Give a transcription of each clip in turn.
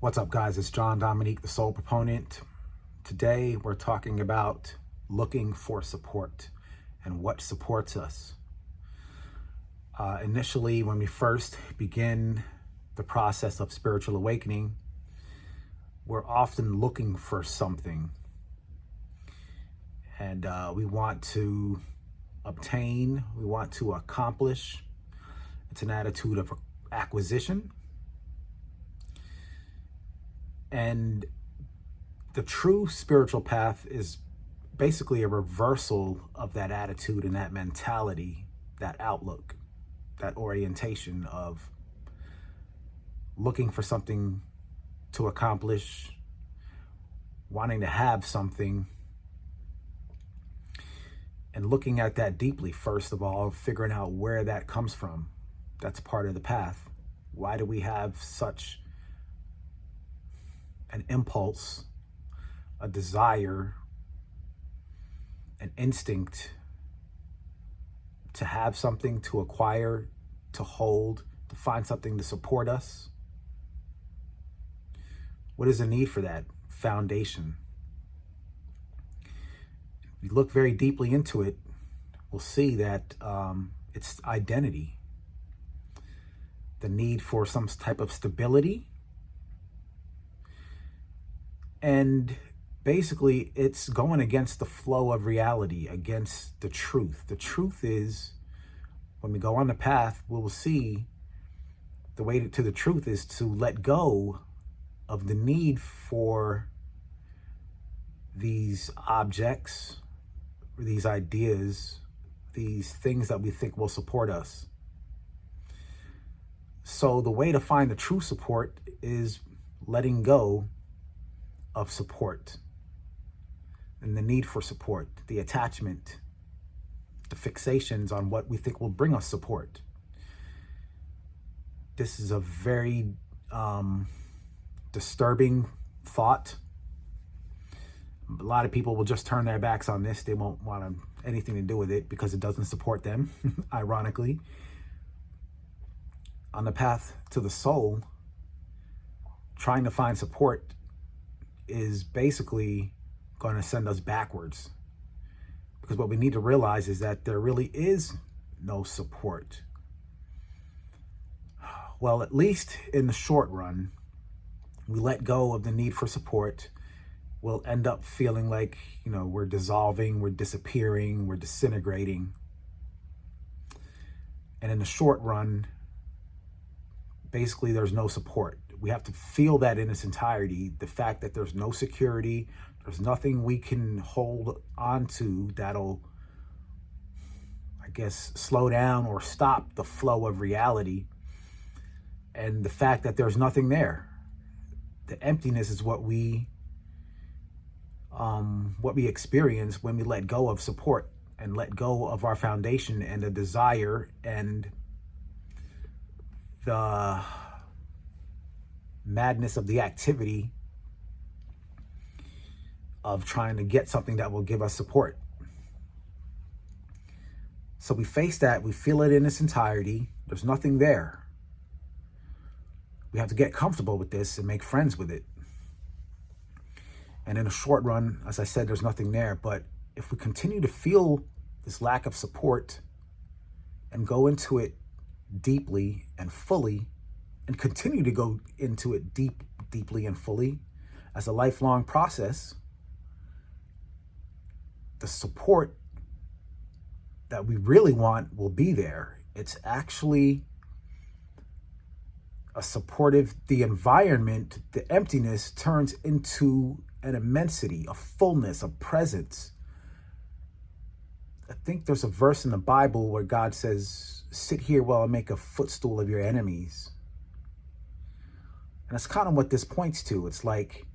What's up, guys? It's John Dominique, the Soul Proponent. Today, we're talking about looking for support and what supports us. Initially, when we first begin the process of spiritual awakening, we're often looking for something. And we want to obtain, we want to accomplish. It's an attitude of acquisition. And the true spiritual path is basically a reversal of that attitude and that mentality, that outlook, that orientation of looking for something to accomplish, wanting to have something, and looking at that deeply, first of all, figuring out where that comes from. That's part of the path. Why do we have such an impulse, a desire, an instinct to have something, to acquire, to hold, to find something to support us? What is the need for that foundation? If you look very deeply into it, we'll see that it's identity. The need for some type of stability. And basically, it's going against the flow of reality, against the truth. The truth is, when we go on the path, we will see the way to the truth is to let go of the need for these objects, these ideas, these things that we think will support us. So the way to find the true support is letting go of support and the need for support, the attachment, the fixations on what we think will bring us support. This is a very disturbing thought. A lot of people will just turn their backs on this. They won't want anything to do with it because it doesn't support them, ironically. On the path to the soul, trying to find support is basically going to send us backwards. Because what we need to realize is that there really is no support. Well, at least in the short run, we let go of the need for support. We'll end up feeling like, we're dissolving, we're disappearing, we're disintegrating. And in the short run, basically there's no support. We have to feel that in its entirety, the fact that there's no security, there's nothing we can hold on to that'll, slow down or stop the flow of reality. And the fact that there's nothing there. The emptiness is what we experience when we let go of support and let go of our foundation and the desire and the madness of the activity of trying to get something that will give us support. So we face that, we feel it in its entirety. There's nothing there. We have to get comfortable with this and make friends with it. And in a short run, as I said, there's nothing there. But if we continue to feel this lack of support and go into it deeply and fully, and continue to go into it deeply and fully as a lifelong process, the support that we really want will be there. It's actually a supportive, the environment, the emptiness turns into an immensity, a fullness, a presence. I think there's a verse in the Bible where God says, "Sit here while I make a footstool of your enemies." And that's kind of what this points to. It's like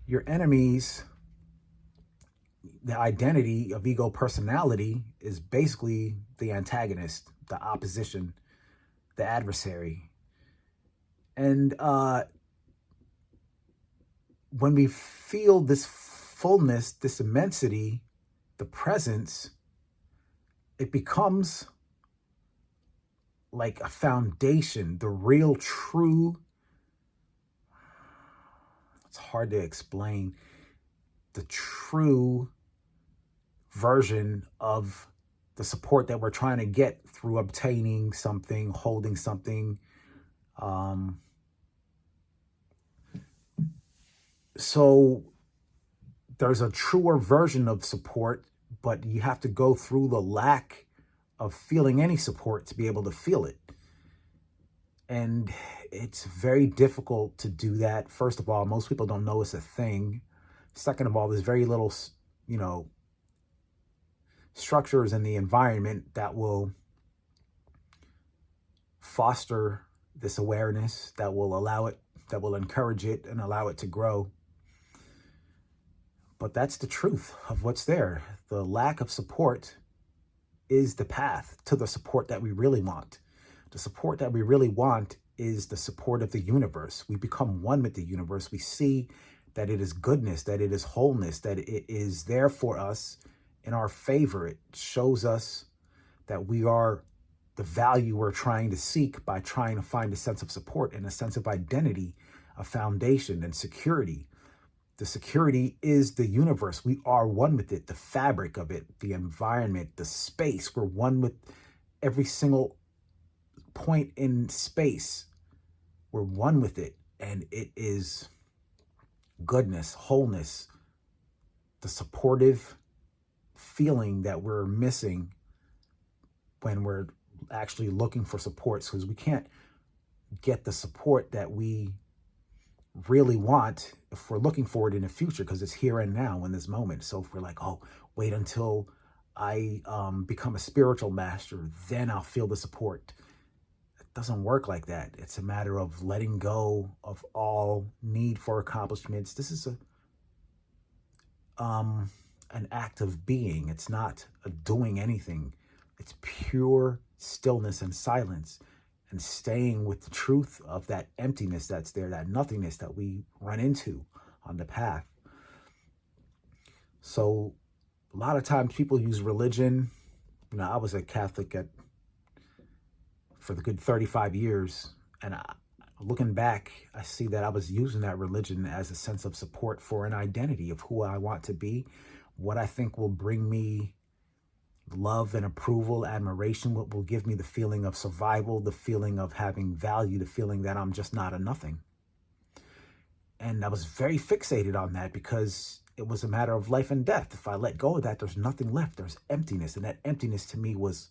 your enemies, the identity of ego personality is basically the antagonist, the opposition, the adversary. And when we feel this fullness, this immensity, the presence, it becomes like a foundation, the real true It's hard to explain the true version of the support that we're trying to get through obtaining something, holding something. So there's a truer version of support, but you have to go through the lack of feeling any support to be able to feel it. And it's very difficult to do that. First of all, most people don't know it's a thing. Second of all, there's very little, structures in the environment that will foster this awareness, that will allow it, that will encourage it and allow it to grow. But that's the truth of what's there. The lack of support is the path to the support that we really want. The support that we really want is the support of the universe. We become one with the universe. We see that it is goodness, that it is wholeness, that it is there for us in our favor. It shows us that we are the value we're trying to seek by trying to find a sense of support and a sense of identity, a foundation and security. The security is the universe. We are one with it, the fabric of it, the environment, the space. We're one with every single point in space. We're one with it. And it is goodness, wholeness, the supportive feeling that we're missing when we're actually looking for supports, because we can't get the support that we really want if we're looking for it in the future, because it's here and now in this moment. So if we're like, oh, wait until I become a spiritual master, then I'll feel the support. It doesn't work like that. It's a matter of letting go of all need for accomplishments. This is an act of being. It's not a doing anything. It's pure stillness and silence, and staying with the truth of that emptiness that's there, that nothingness that we run into on the path. So a lot of times people use religion. I was a Catholic for the good 35 years. And looking back, I see that I was using that religion as a sense of support for an identity of who I want to be, what I think will bring me love and approval, admiration, what will give me the feeling of survival, the feeling of having value, the feeling that I'm just not a nothing. And I was very fixated on that because it was a matter of life and death. If I let go of that, there's nothing left. There's emptiness. And that emptiness to me was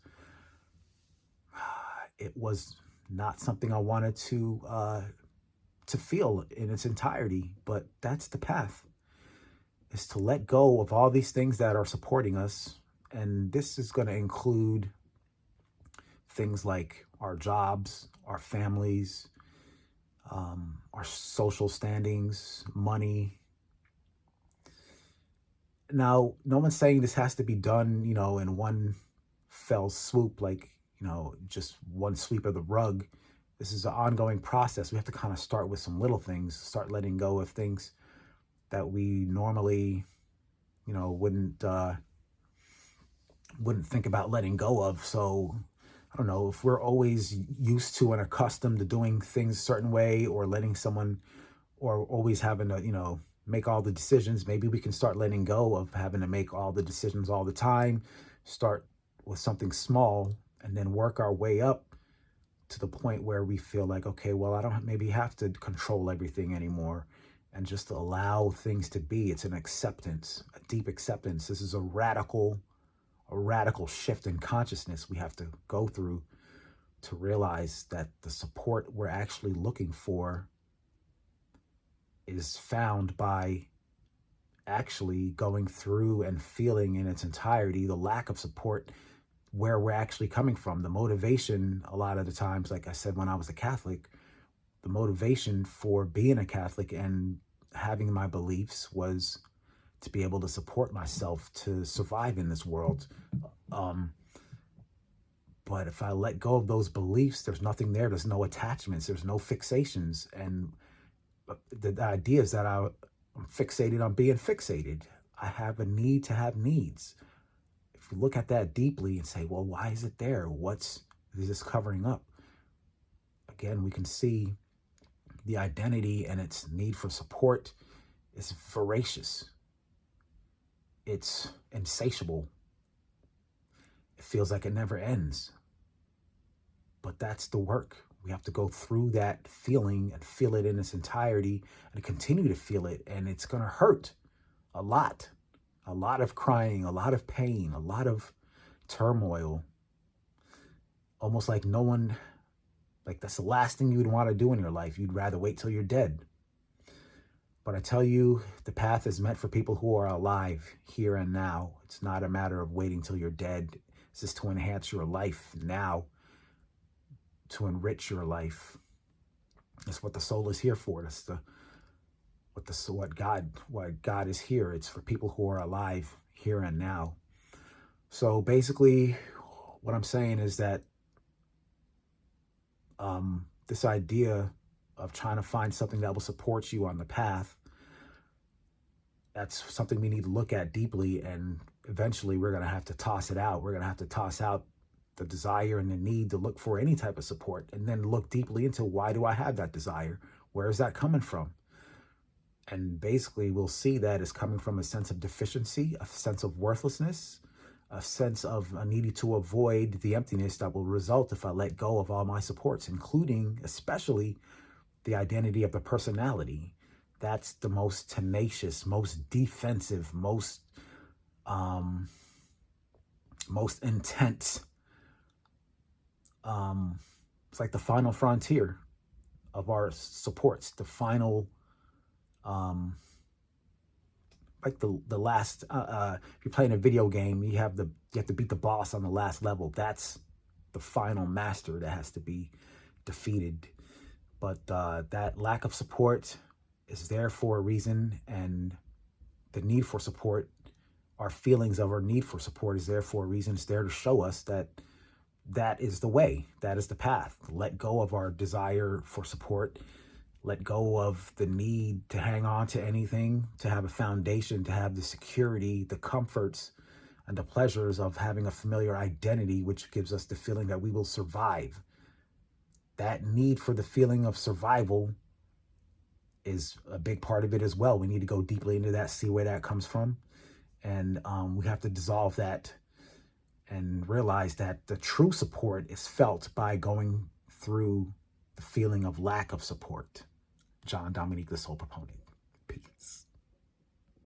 not something I wanted to feel in its entirety. But that's the path, is to let go of all these things that are supporting us. And this is going to include things like our jobs, our families, our social standings, money. Now, no one's saying this has to be done, in one fell swoop, like, just one sweep of the rug. This is an ongoing process. We have to kind of start with some little things, start letting go of things that we normally, wouldn't think about letting go of. So I don't know, if we're always used to and accustomed to doing things a certain way, or letting someone, or always having to, make all the decisions, maybe we can start letting go of having to make all the decisions all the time. Start with something small and then work our way up to the point where we feel like, okay, well, I don't maybe have to control everything anymore, and just allow things to be. It's an acceptance, a deep acceptance. This is a radical shift in consciousness we have to go through to realize that the support we're actually looking for is found by actually going through and feeling in its entirety the lack of support, where we're actually coming from. The motivation, a lot of the times, like I said, when I was a Catholic, the motivation for being a Catholic and having my beliefs was to be able to support myself, to survive in this world. But if I let go of those beliefs, there's nothing there. There's no attachments. There's no fixations. And the idea is that I'm fixated on being fixated. I have a need to have needs. If we look at that deeply and say, well, why is it there? Is this covering up? Again, we can see the identity and its need for support It's voracious. It's insatiable. It feels like it never ends. But that's the work. We have to go through that feeling and feel it in its entirety and continue to feel it. And it's going to hurt a lot of crying, a lot of pain, a lot of turmoil. Almost like no one, like that's the last thing you'd want to do in your life. You'd rather wait till you're dead. But I tell you, the path is meant for people who are alive here and now. It's not a matter of waiting till you're dead. It's just to enhance your life now, to enrich your life. That's what the soul is here for. That's what God is here. It's for people who are alive here and now. So basically, what I'm saying is that this idea of trying to find something that will support you on the path, that's something we need to look at deeply, and eventually we're going to have to toss it out. We're going to have to toss out the desire and the need to look for any type of support, and then look deeply into, why do I have that desire? Where is that coming from? And basically we'll see that it's coming from a sense of deficiency, a sense of worthlessness, a sense of needing to avoid the emptiness that will result if I let go of all my supports, including especially the identity of the personality. That's the most tenacious, most defensive, most intense. It's like the final frontier of our supports, the final, like the last, if you're playing a video game, you have to beat the boss on the last level. That's the final master that has to be defeated. But that lack of support is there for a reason, and the need for support, our feelings of our need for support, is there for a reason. It's there to show us that that is the way, that is the path. Let go of our desire for support. Let go of the need to hang on to anything, to have a foundation, to have the security, the comforts, and the pleasures of having a familiar identity, which gives us the feeling that we will survive. That need for the feeling of survival is a big part of it as well. We need to go deeply into that, see where that comes from. And we have to dissolve that and realize that the true support is felt by going through the feeling of lack of support. John Dominique, the Soul Proponent.